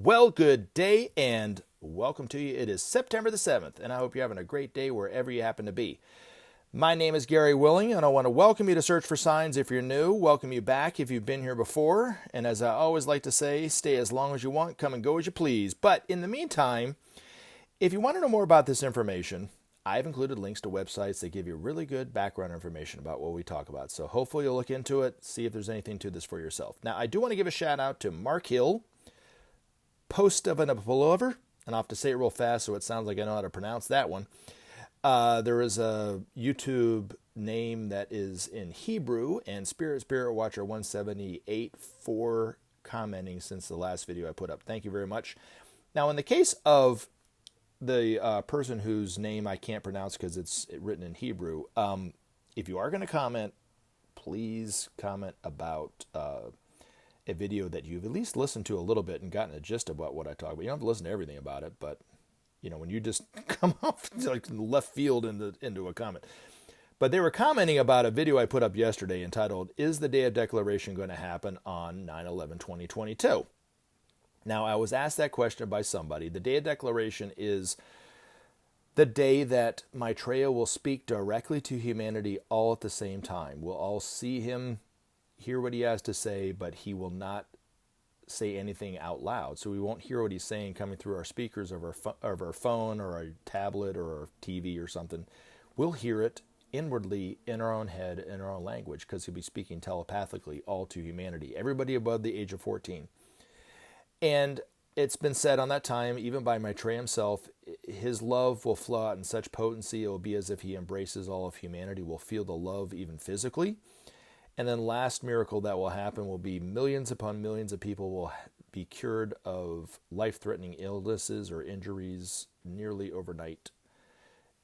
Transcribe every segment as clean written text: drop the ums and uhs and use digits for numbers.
Well, good day and welcome to you. It is September the 7th, and I hope you're having a great day wherever you happen to be. My name is Gary Willing, and I want to welcome you to Search for Signs if you're new, welcome you back if you've been here before, and as I always like to say, stay as long as you want, come and go as you please. But in the meantime, if you want to know more about this information, I've included links to websites that give you really good background information about what we talk about. So hopefully you'll look into it, see if there's anything to this for yourself. Now, I do want to give a shout out to Mark Hill, Post of a Pullover, and I'll have to say it real fast so it sounds like I know how to pronounce that one. There is a YouTube name that is in Hebrew, and Spirit Watcher 178 for commenting since the last video I put up. Thank you very much. Now, in the case of the person whose name I can't pronounce because it's written in Hebrew, if you are going to comment, please comment about a video that you've at least listened to a little bit and gotten a gist about what I talk about. You don't have to listen to everything about it, but you know, when you just come off like left field into a comment. But they were commenting about a video I put up yesterday entitled, "Is the Day of Declaration going to happen on 9/11/2022?" Now, I was asked that question by somebody. The Day of Declaration is the day that Maitreya will speak directly to humanity all at the same time. We'll all see him, hear what he has to say, but he will not say anything out loud. So we won't hear what he's saying coming through our speakers of our phone or our tablet or our TV or something. We'll hear it inwardly in our own head, in our own language, because he'll be speaking telepathically all to humanity, everybody above the age of 14. And it's been said on that time, even by Maitreya himself, his love will flow out in such potency, it will be as if he embraces all of humanity. We'll feel the love even physically. And then last miracle that will happen will be millions upon millions of people will be cured of life-threatening illnesses or injuries nearly overnight.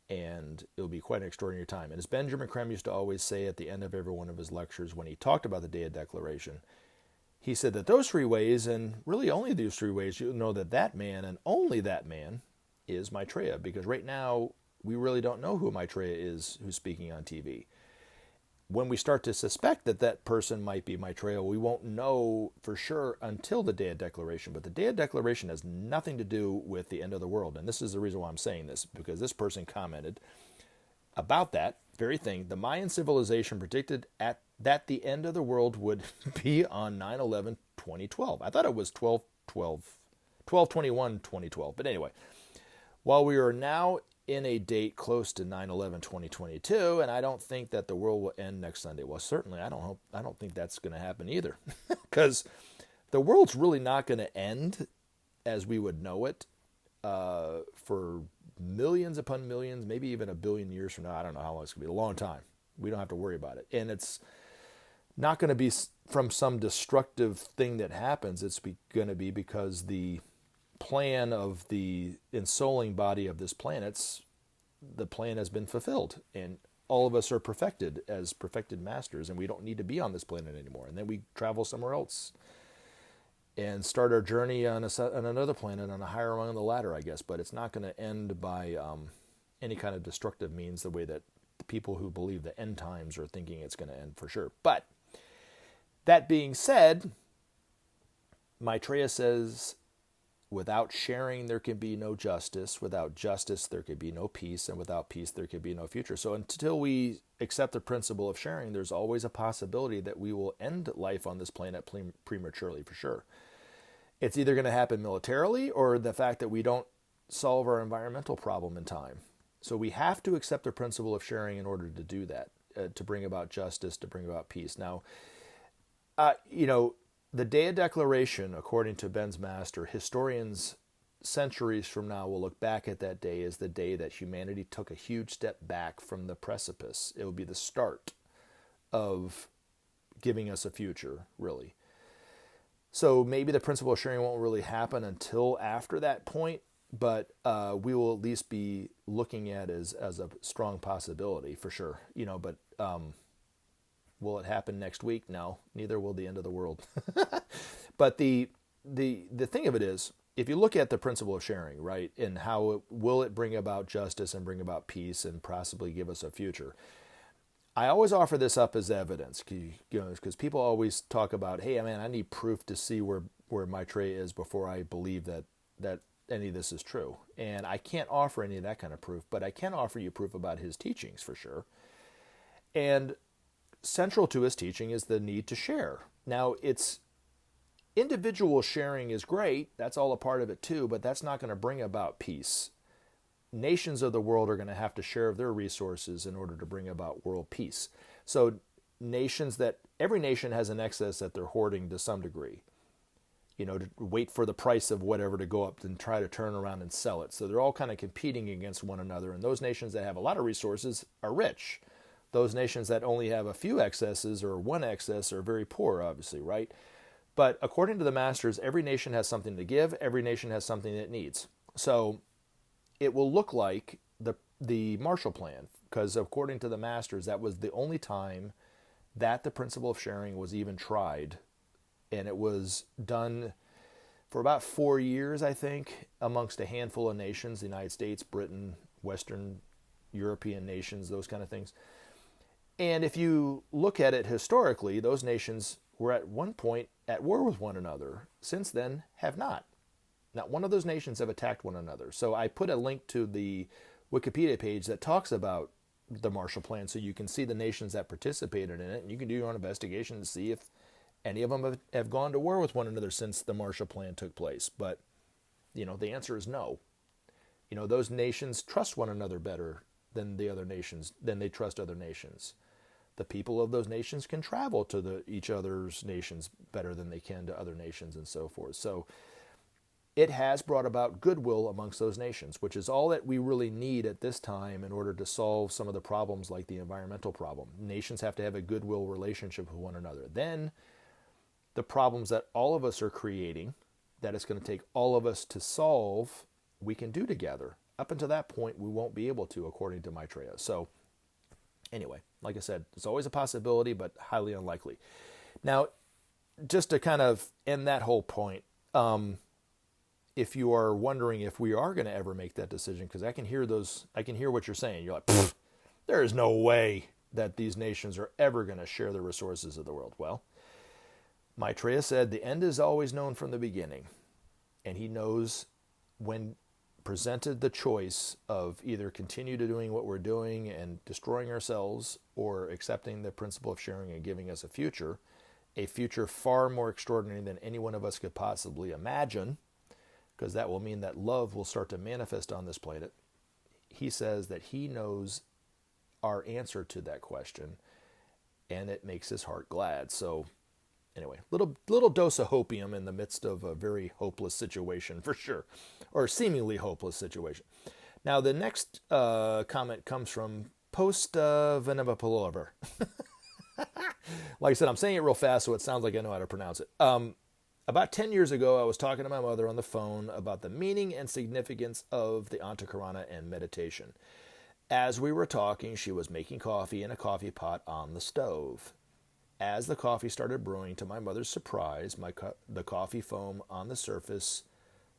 And it'll be quite an extraordinary time. And as Benjamin Creme used to always say at the end of every one of his lectures when he talked about the Day of Declaration, he said that those three ways, and really only those three ways, you'll know that that man and only that man is Maitreya. Because right now, we really don't know who Maitreya is who's speaking on TV. When we start to suspect that that person might be Maitreya, we won't know for sure until the Day of Declaration. But the Day of Declaration has nothing to do with the end of the world. And this is the reason why I'm saying this, because this person commented about that very thing. The Mayan civilization predicted that the end of the world would be on 9/11/2012. I thought it was 12/21/2012. But anyway, while we are now in a date close to 9/11/2022, and I don't think that the world will end next Sunday. Well, certainly I don't think that's going to happen either, because the world's really not going to end as we would know it for millions upon millions, maybe even a billion years from now. I don't know how long it's going to be. A long time. We don't have to worry about it, and it's not going to be from some destructive thing that happens. It's going to be because the plan of the ensouling body of this planet, the plan has been fulfilled, and all of us are perfected as perfected masters, and we don't need to be on this planet anymore. And then we travel somewhere else and start our journey on another planet, on a higher rung of the ladder, I guess. But it's not going to end by any kind of destructive means, the way that the people who believe the end times are thinking it's going to end for sure. But that being said, Maitreya says, without sharing, there can be no justice. Without justice, there could be no peace. And without peace, there could be no future. So until we accept the principle of sharing, there's always a possibility that we will end life on this planet prematurely, for sure. It's either going to happen militarily or the fact that we don't solve our environmental problem in time. So we have to accept the principle of sharing in order to do that, to bring about justice, to bring about peace. Now, the Day of Declaration, according to Ben's master, historians centuries from now will look back at that day as the day that humanity took a huge step back from the precipice. It will be the start of giving us a future, really. So maybe the principle of sharing won't really happen until after that point, but we will at least be looking at it as a strong possibility, for sure. But will it happen next week? No, neither will the end of the world. But the thing of it is, if you look at the principle of sharing, right, and how will it bring about justice and bring about peace and possibly give us a future, I always offer this up as evidence, because people always talk about, hey, man, I need proof to see where Maitreya is before I believe that any of this is true. And I can't offer any of that kind of proof, but I can offer you proof about his teachings for sure. And central to his teaching is the need to share. Now, it's individual sharing is great. That's all a part of it too, but that's not going to bring about peace. Nations of the world are going to have to share their resources in order to bring about world peace. So every nation has an excess that they're hoarding to some degree, to wait for the price of whatever to go up and try to turn around and sell it. So they're all kind of competing against one another. And those nations that have a lot of resources are rich. Those nations that only have a few excesses or one excess are very poor, obviously, right? But according to the masters, every nation has something to give. Every nation has something it needs. So it will look like the Marshall Plan, because according to the masters, that was the only time that the principle of sharing was even tried. And it was done for about 4 years, I think, amongst a handful of nations, the United States, Britain, Western European nations, those kind of things. And if you look at it historically, those nations were at one point at war with one another. Since then, have not. Not one of those nations have attacked one another. So I put a link to the Wikipedia page that talks about the Marshall Plan so you can see the nations that participated in it, and you can do your own investigation to see if any of them have gone to war with one another since the Marshall Plan took place. But, the answer is no. Those nations trust one another better than the other nations, than they trust other nations. The people of those nations can travel to each other's nations better than they can to other nations and so forth. So it has brought about goodwill amongst those nations, which is all that we really need at this time in order to solve some of the problems like the environmental problem. Nations have to have a goodwill relationship with one another. Then the problems that all of us are creating, that it's going to take all of us to solve, we can do together. Up until that point, we won't be able to, according to Maitreya. So anyway, like I said, it's always a possibility, but highly unlikely. Now, just to kind of end that whole point, if you are wondering if we are going to ever make that decision, because I can hear what you're saying. You're like, there is no way that these nations are ever going to share the resources of the world. Well, Maitreya said the end is always known from the beginning. And he knows when presented the choice of either continue to doing what we're doing and destroying ourselves, or accepting the principle of sharing and giving us a future far more extraordinary than any one of us could possibly imagine, because that will mean that love will start to manifest on this planet. He says that he knows our answer to that question, and it makes his heart glad. So anyway, little dose of hopium in the midst of a very hopeless situation, for sure, or seemingly hopeless situation. Now, the next comment comes from Venevapolover. Like I said, I'm saying it real fast, so it sounds like I know how to pronounce it. About 10 years ago, I was talking to my mother on the phone about the meaning and significance of the Antakarana and meditation. As we were talking, she was making coffee in a coffee pot on the stove. As the coffee started brewing, to my mother's surprise, the coffee foam on the surface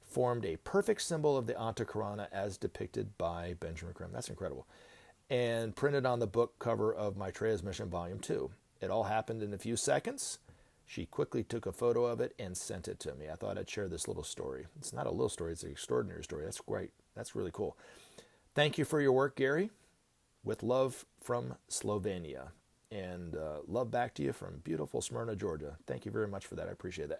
formed a perfect symbol of the Antakarana as depicted by Benjamin Creme. That's incredible. And printed on the book cover of Maitreya's Mission Volume 2. It all happened in a few seconds. She quickly took a photo of it and sent it to me. I thought I'd share this little story. It's not a little story, it's an extraordinary story. That's great. That's really cool. Thank you for your work, Gary. With love from Slovenia. And love back to you from beautiful Smyrna, Georgia. Thank you very much for that. I appreciate that.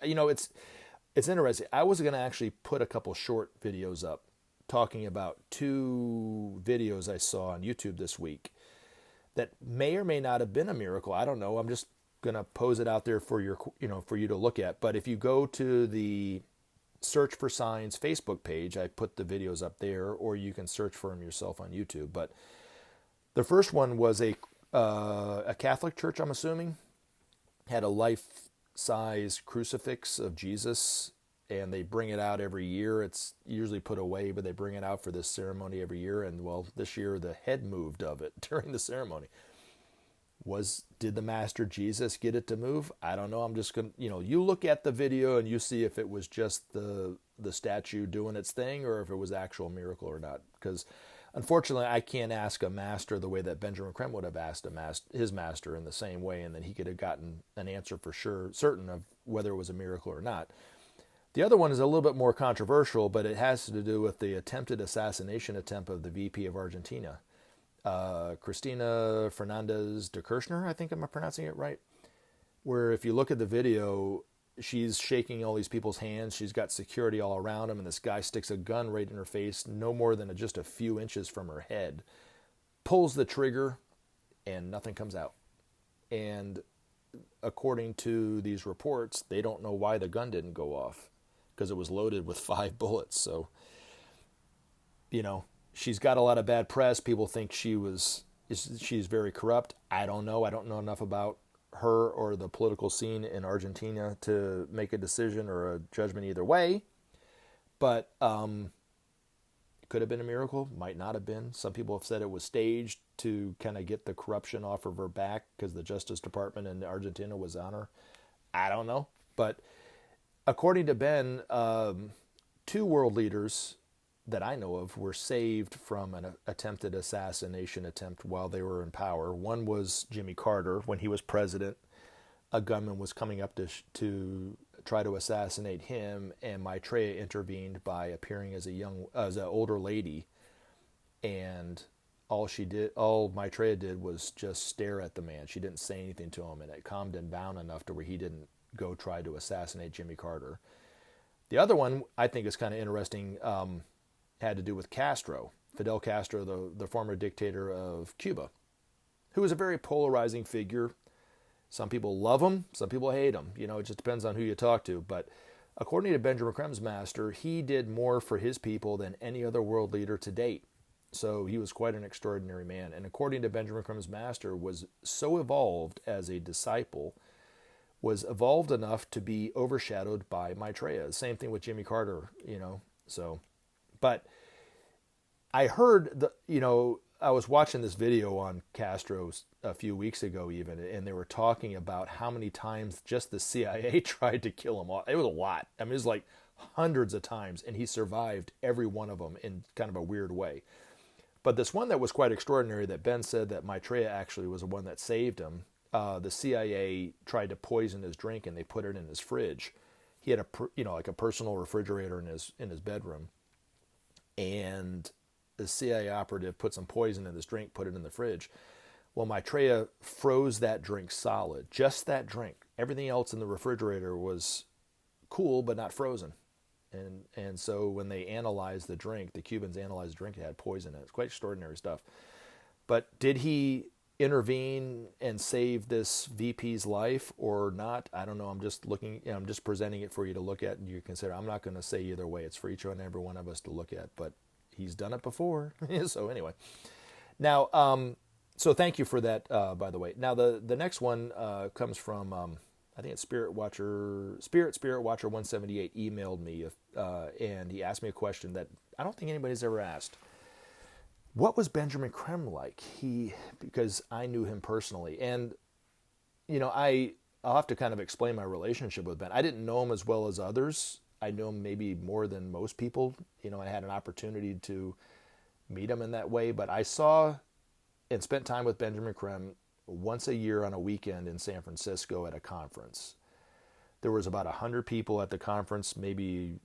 It's interesting. I was going to actually put a couple short videos up talking about 2 videos I saw on YouTube this week that may or may not have been a miracle. I don't know. I'm just going to pose it out there for for you to look at. But if you go to the Search for Signs Facebook page, I put the videos up there, or you can search for them yourself on YouTube. But the first one was a Catholic church, I'm assuming, had a life-size crucifix of Jesus, and they bring it out every year. It's usually put away, but they bring it out for this ceremony every year. And well, this year the head moved of it during the ceremony. Did the Master Jesus get it to move? I don't know. I'm just going to, you look at the video and you see if it was just the statue doing its thing, or if it was actual miracle or not. Because Unfortunately, I can't ask a master the way that Benjamin Creme would have asked his master in the same way, and then he could have gotten an answer for sure, certain of whether it was a miracle or not. The other one is a little bit more controversial, but it has to do with the attempted assassination attempt of the VP of Argentina, Cristina Fernandez de Kirchner, I think I'm pronouncing it right, where if you look at the video, she's shaking all these people's hands. She's got security all around them, and this guy sticks a gun right in her face, no more than just a few inches from her head, pulls the trigger, and nothing comes out. And according to these reports, they don't know why the gun didn't go off, because it was loaded with 5 bullets. So, she's got a lot of bad press. People think she's very corrupt. I don't know. I don't know enough about her or the political scene in Argentina to make a decision or a judgment either way. But it could have been a miracle, might not have been. Some people have said it was staged to kind of get the corruption off of her back because the Justice Department in Argentina was on her. I don't know. But according to Ben, 2 world leaders that I know of were saved from an attempted assassination attempt while they were in power. One was Jimmy Carter. When he was president, a gunman was coming up to try to assassinate him, and Maitreya intervened by appearing as an older lady, and all Maitreya did was just stare at the man. She didn't say anything to him, and it calmed him down enough to where he didn't go try to assassinate Jimmy Carter. The other one I think is kind of interesting, had to do with Castro, Fidel Castro, the former dictator of Cuba, who was a very polarizing figure. Some people love him, some people hate him. It just depends on who you talk to. But according to Benjamin Creme's master, he did more for his people than any other world leader to date. So he was quite an extraordinary man. And according to Benjamin Creme's master, was so evolved as a disciple, was evolved enough to be overshadowed by Maitreya. Same thing with Jimmy Carter, so... But I heard I was watching this video on Castro a few weeks ago even, and they were talking about how many times just the CIA tried to kill him off. It was a lot. I mean, it was like hundreds of times, and he survived every one of them in kind of a weird way. But this one that was quite extraordinary that Ben said that Maitreya actually was the one that saved him. The CIA tried to poison his drink, and they put it in his fridge. He had like a personal refrigerator in his bedroom. And the CIA operative put some poison in this drink, put it in the fridge. Well, Maitreya froze that drink solid, just that drink. Everything else in the refrigerator was cool, but not frozen. And so when they analyzed the drink, the Cubans analyzed the drink, it had poison in it. It's quite extraordinary stuff. But did he intervene and save this VP's life or not? I don't know. I'm just presenting it for you to look at and you consider. I'm not going to say either way. It's for each and every one of us to look at, but he's done it before. So anyway, now, so thank you for that, by the way. Now the next one comes from, I think it's Spirit Watcher 178 emailed me, and he asked me a question that I don't think anybody's ever asked. What was Benjamin Creme like? Because I knew him personally, and I'll have to kind of explain my relationship with Ben. I didn't know him as well as others. I knew him maybe more than most people. I had an opportunity to meet him in that way, but I saw and spent time with Benjamin Creme once a year on a weekend in San Francisco at a conference. There was about 100 people at the conference, maybe,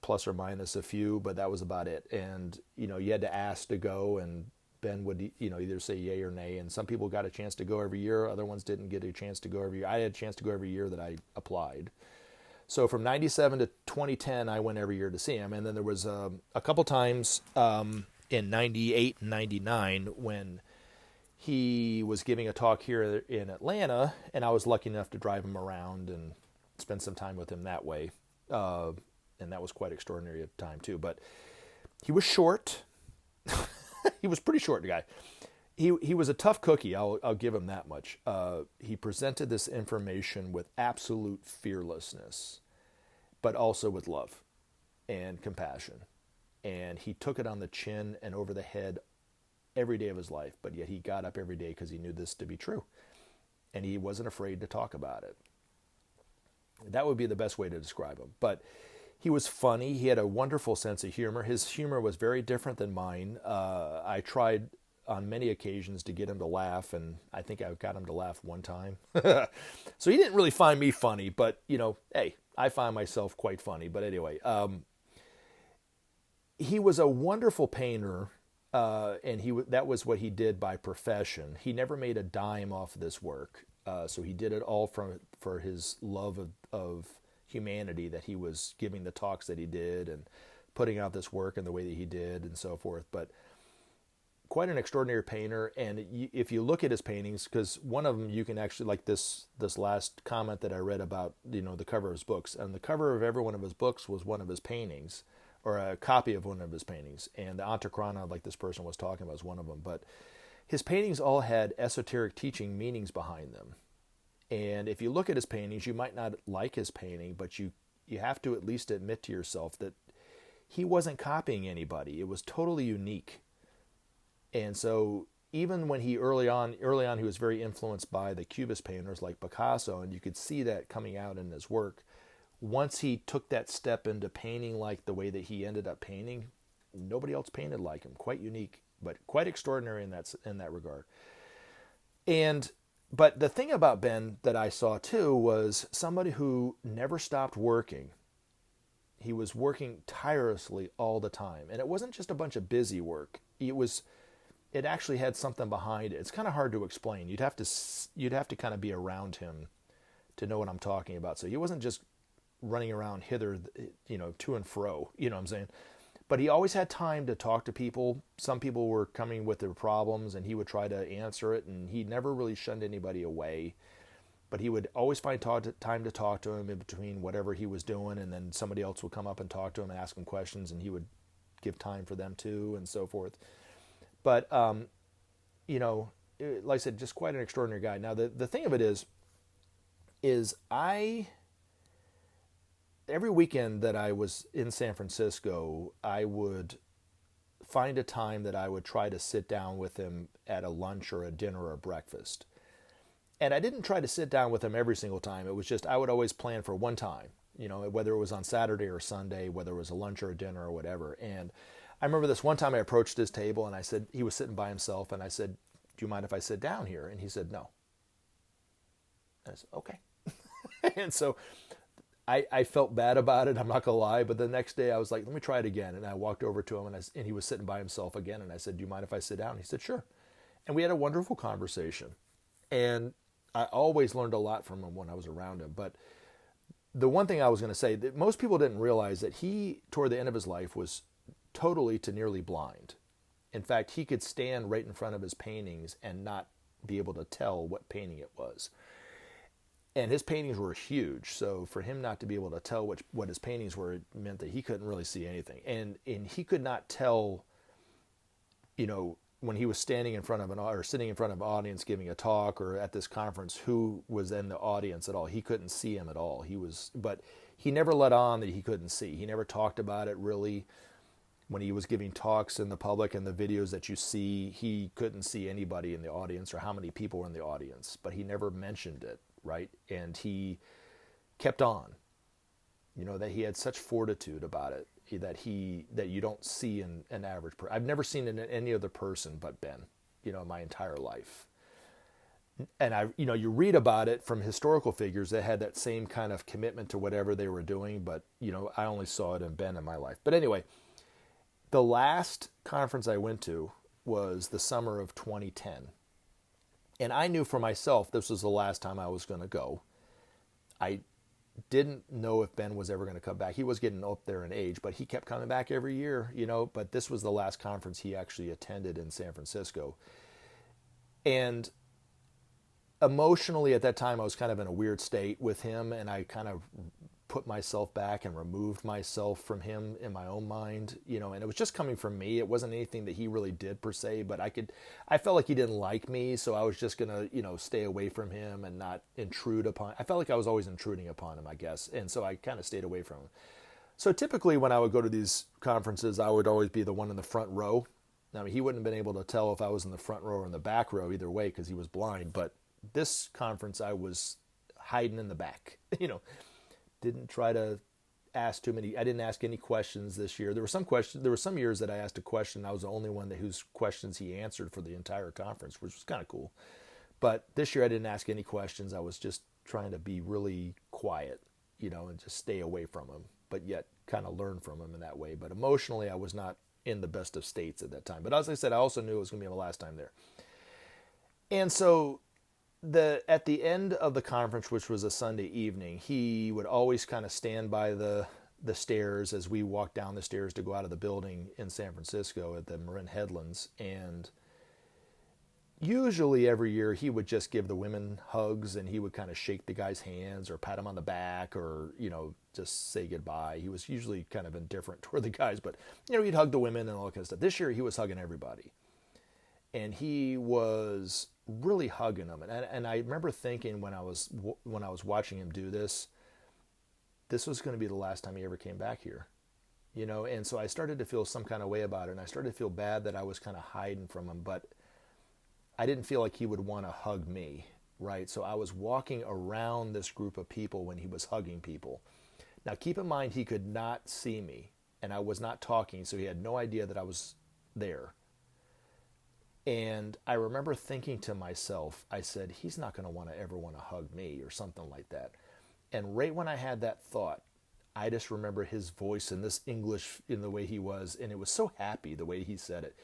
plus or minus a few, but that was about it. And, you had to ask to go, and Ben would, either say yay or nay. And some people got a chance to go every year. Other ones didn't get a chance to go every year. I had a chance to go every year that I applied. So from 97 to 2010, I went every year to see him. And then there was a couple times in 98 and 99 when he was giving a talk here in Atlanta, and I was lucky enough to drive him around and spend some time with him that way. And that was quite extraordinary at the time too. But he was short. He was pretty short, guy. He was a tough cookie. I'll give him that much. He presented this information with absolute fearlessness, but also with love and compassion. And he took it on the chin and over the head every day of his life. But yet he got up every day because he knew this to be true, and he wasn't afraid to talk about it. That would be the best way to describe him. But He was funny. He had a wonderful sense of humor. His humor was very different than mine. I tried on many occasions to get him to laugh, and I think I got him to laugh one time. So he didn't really find me funny, but, hey, I find myself quite funny. But anyway, he was a wonderful painter, and that was what he did by profession. He never made a dime off of this work, so he did it all for his love of humanity, that he was giving the talks that he did and putting out this work in the way that he did and so forth. But quite an extraordinary painter. And if you look at his paintings, because one of them you can actually, like this last comment that I read about, the cover of his books, and the cover of every one of his books was one of his paintings, or a copy of one of his paintings. And the Antachrona, like this person was talking about, is one of them. But his paintings all had esoteric teaching meanings behind them. And if you look at his paintings, you might not like his painting, but you have to at least admit to yourself that he wasn't copying anybody. It was totally unique. And so even when he early on he was very influenced by the Cubist painters like Picasso, and you could see that coming out in his work. Once he took that step into painting like the way that he ended up painting, nobody else painted like him. Quite unique, but quite extraordinary in that regard. But the thing about Ben that I saw too was somebody who never stopped working. He was working tirelessly all the time. And it wasn't just a bunch of busy work. It actually had something behind it. It's kind of hard to explain. You'd have to kind of be around him to know what I'm talking about. So he wasn't just running around hither, to and fro, you know what I'm saying? But he always had time to talk to people. Some people were coming with their problems, and he would try to answer it, and he never really shunned anybody away. But he would always find time to talk to him in between whatever he was doing, and then somebody else would come up and talk to him and ask him questions, and he would give time for them too, and so forth. But, like I said, just quite an extraordinary guy. Now, the thing of it is every weekend that I was in San Francisco, I would find a time that I would try to sit down with him at a lunch or a dinner or a breakfast. And I didn't try to sit down with him every single time. It was just, I would always plan for one time, whether it was on Saturday or Sunday, whether it was a lunch or a dinner or whatever. And I remember this one time I approached his table, and I said, he was sitting by himself, and I said, "Do you mind if I sit down here?" And he said, "No." And I said, "Okay." And so I felt bad about it, I'm not going to lie, but the next day I was like, let me try it again. And I walked over to him, and he was sitting by himself again, and I said, "Do you mind if I sit down?" He said, "Sure." And we had a wonderful conversation. And I always learned a lot from him when I was around him. But the one thing I was going to say, that most people didn't realize that he, toward the end of his life, was totally to nearly blind. In fact, he could stand right in front of his paintings and not be able to tell what painting it was. And his paintings were huge, so for him not to be able to tell what his paintings were, it meant that he couldn't really see anything. And he could not tell, when he was standing in front of sitting in front of an audience giving a talk or at this conference, who was in the audience at all. He couldn't see him at all. But he never let on that he couldn't see. He never talked about it really. When he was giving talks in the public and the videos that you see, he couldn't see anybody in the audience or how many people were in the audience, but he never mentioned it, right? And he kept on, that he had such fortitude about it that you don't see in an average person. I've never seen it in any other person but Ben, my entire life. And you read about it from historical figures that had that same kind of commitment to whatever they were doing, but, I only saw it in Ben in my life. But anyway, the last conference I went to was the summer of 2010. And I knew for myself this was the last time I was going to go. I didn't know if Ben was ever going to come back. He was getting up there in age, but he kept coming back every year, But this was the last conference he actually attended in San Francisco. And emotionally at that time, I was kind of in a weird state with him, and I kind of put myself back and removed myself from him in my own mind, and it was just coming from me. It wasn't anything that he really did per se, but I felt like he didn't like me, so I was just going to, stay away from him and not intrude upon. I felt like I was always intruding upon him, I guess, and so I kind of stayed away from him. So typically when I would go to these conferences, I would always be the one in the front row. I mean, he wouldn't have been able to tell if I was in the front row or in the back row either way because he was blind, but this conference I was hiding in the back, didn't try to ask too many. I didn't ask any questions this year. There were some years that I asked a question. I was the only one whose questions he answered for the entire conference, which was kind of cool. But this year I didn't ask any questions. I was just trying to be really quiet, and just stay away from him, but yet kind of learn from him in that way. But emotionally, I was not in the best of states at that time. But as I said, I also knew it was going to be my last time there. And so at the end of the conference, which was a Sunday evening, he would always kind of stand by the stairs as we walked down the stairs to go out of the building in San Francisco at the Marin Headlands. And usually every year he would just give the women hugs, and he would kind of shake the guy's hands or pat them on the back, or, just say goodbye. He was usually kind of indifferent toward the guys, but, he'd hug the women and all that kind of stuff. This year he was hugging everybody. And he was really hugging them. And I remember thinking when I was watching him do this was going to be the last time he ever came back here. And so I started to feel some kind of way about it, and I started to feel bad that I was kind of hiding from him, but I didn't feel like he would want to hug me, right? So I was walking around this group of people when he was hugging people. Now keep in mind, he could not see me, and I was not talking, so he had no idea that I was there. And I remember thinking to myself, I said, he's not going to ever want to hug me or something like that. And right when I had that thought, I just remember his voice and this English in the way he was, and it was so happy the way he said it.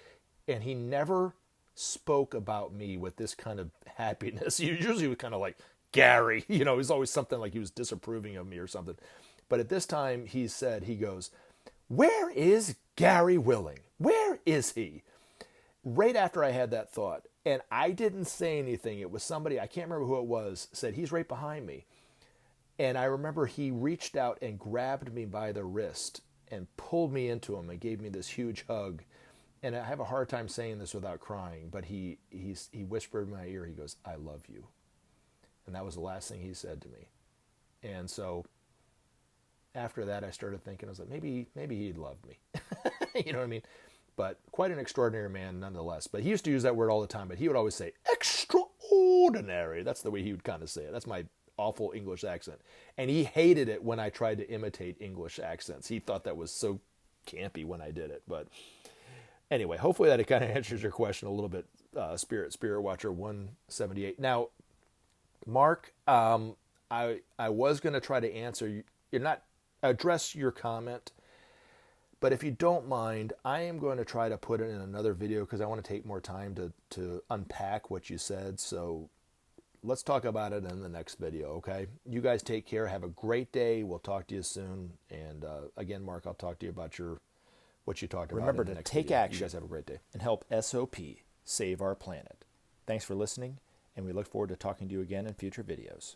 And he never spoke about me with this kind of happiness. He usually was kind of like, Gary, it was always something like he was disapproving of me or something. But at this time he goes, where is Gary Willing? Where is he? Right after I had that thought, and I didn't say anything. It was somebody, I can't remember who it was, said, he's right behind me. And I remember he reached out and grabbed me by the wrist and pulled me into him and gave me this huge hug. And I have a hard time saying this without crying, but he whispered in my ear, he goes, I love you. And that was the last thing he said to me. And so after that, I started thinking, I was like, maybe he'd love me. You know what I mean? But quite an extraordinary man nonetheless. But he used to use that word all the time, but he would always say, extraordinary. That's the way he would kind of say it. That's my awful English accent. And he hated it when I tried to imitate English accents. He thought that was so campy when I did it. But anyway, hopefully that kind of answers your question a little bit, Spirit Watcher 178. Now, Mark, I was going to try to address your comment, but if you don't mind, I am going to try to put it in another video because I want to take more time to unpack what you said. So let's talk about it in the next video, okay? You guys take care. Have a great day. We'll talk to you soon. And again, Mark, I'll talk to you about what you talked about. Remember in the to next take video. action. You guys have a great day. And help SOP save our planet. Thanks for listening, and we look forward to talking to you again in future videos.